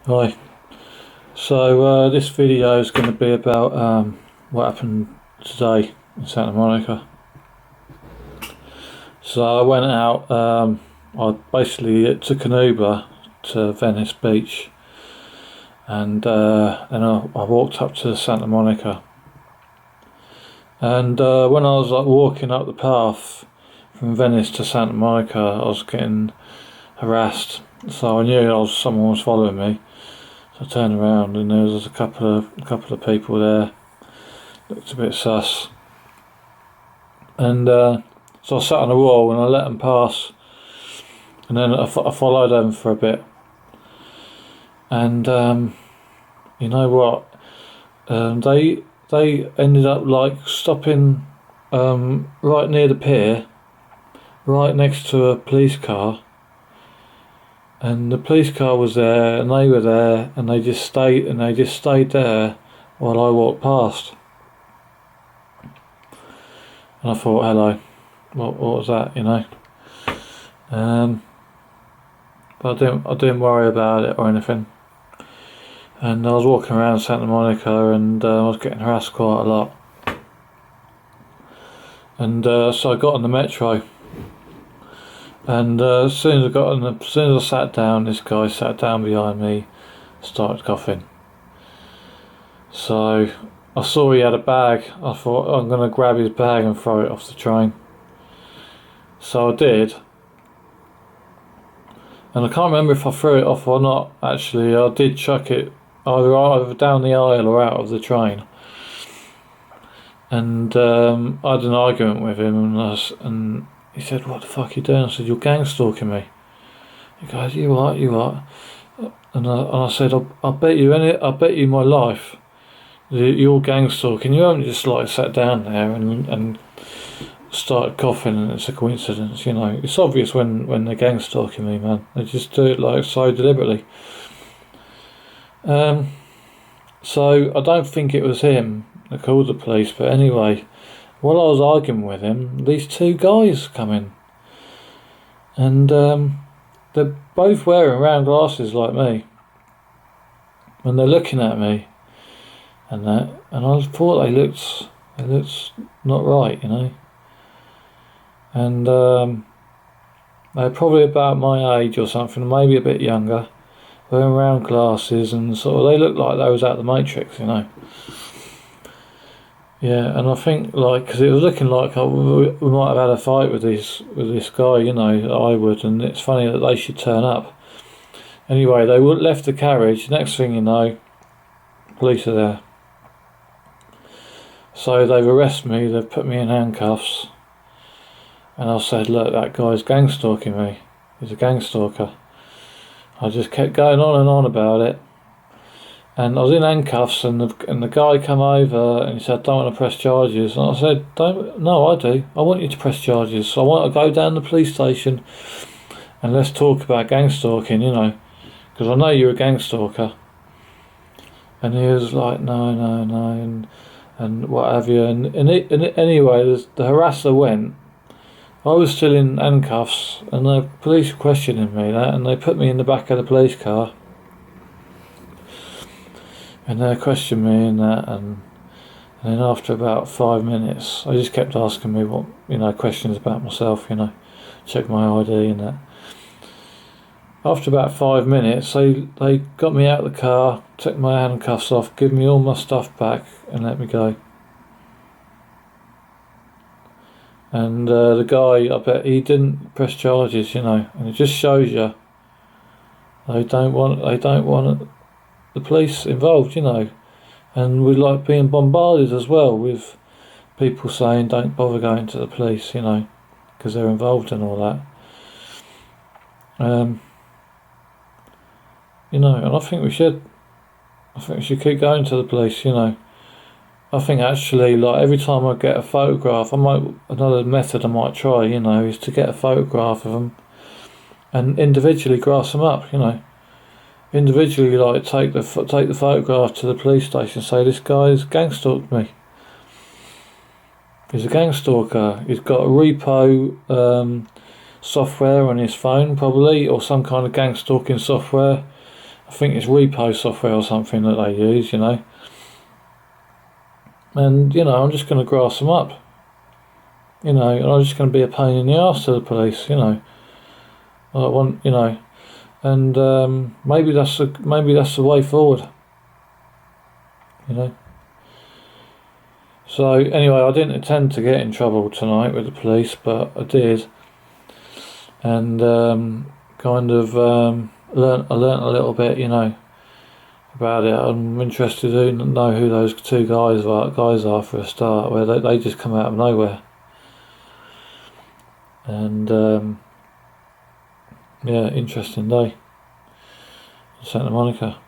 Hi. So this video is going to be about what happened today in Santa Monica. So I went out. I basically took an Uber to Venice Beach, and then I walked up to Santa Monica. And when I was walking up the path from Venice to Santa Monica, I was getting harassed. So I knew someone was following me. So I turned around and there was a couple of people there. Looked a bit sus. And so I sat on the wall and I let them pass. And then I followed them for a bit. And you know what? They ended up stopping right near the pier, right next to a police car. And the police car was there, and they were there, and they just stayed there while I walked past. And I thought, hello, what was that, you know? But I didn't worry about it or anything. And I was walking around Santa Monica, and I was getting harassed quite a lot. And so I got on the metro. And as soon as I sat down, this guy sat down behind me, started coughing. So I saw he had a bag. I thought, I'm going to grab his bag and throw it off the train. So I did. And I can't remember if I threw it off or not. Actually, I did chuck it either down the aisle or out of the train. And I had an argument with him, and he said, "What the fuck are you doing?" I said, "You're gang stalking me." He goes, "You what? You what?" And I said, "I bet you my life that you're gang stalking. You haven't just sat down there and started coughing and it's a coincidence, you know. It's obvious when they're gang stalking me, man. They just do it so deliberately." So I don't think it was him that called the police, but anyway, while I was arguing with him, these two guys come in, and they're both wearing round glasses like me, and they're looking at me, and I thought they looked not right, you know. And they're probably about my age or something, maybe a bit younger, wearing round glasses, and they looked like they was out of the Matrix, you know. Yeah, and I think because it was looking like we might have had a fight with this guy, you know, I would, and it's funny that they should turn up. Anyway, they left the carriage. Next thing you know, police are there. So they've arrested me. They've put me in handcuffs, and I said, "Look, that guy's gang stalking me. He's a gang stalker." I just kept going on and on about it. And I was in handcuffs, and the guy came over and he said, "I don't want to press charges." And I said, "No, I do. I want you to press charges. So I want to go down to the police station and let's talk about gang stalking, you know, because I know you're a gang stalker." And he was like, no, and what have you. And anyway, the harasser went. I was still in handcuffs, and the police were questioning me, and they put me in the back of the police car. And they questioned me and then after about 5 minutes, I just kept asking me questions about myself, you know, check my ID and that. After about 5 minutes, they got me out of the car, took my handcuffs off, give me all my stuff back, and let me go. And the guy, I bet he didn't press charges, you know, and it just shows you they don't want the police involved, you know. And we're being bombarded as well with people saying don't bother going to the police, you know, because they're involved in all that. You know, and I think we should keep going to the police, you know. I think actually, every time I get a photograph, another method I might try, you know, is to get a photograph of them and individually grass them up, you know. Individually, take the photograph to the police station, say this guy's gang stalked me. He's a gang stalker. He's got a repo software on his phone, probably, or some kind of gang stalking software, I think it's repo software or something that they use, you know. And, you know, I'm just going to grass them up. You know, and I'm just going to be a pain in the arse to the police, you know. I want, you know, and maybe that's the way forward, you know. So anyway, I didn't intend to get in trouble tonight with the police, but I did, and kind of learnt a little bit, you know, about it. I'm interested to know who those two guys are for a start, where they just come out of nowhere, and yeah, interesting day, Santa Monica.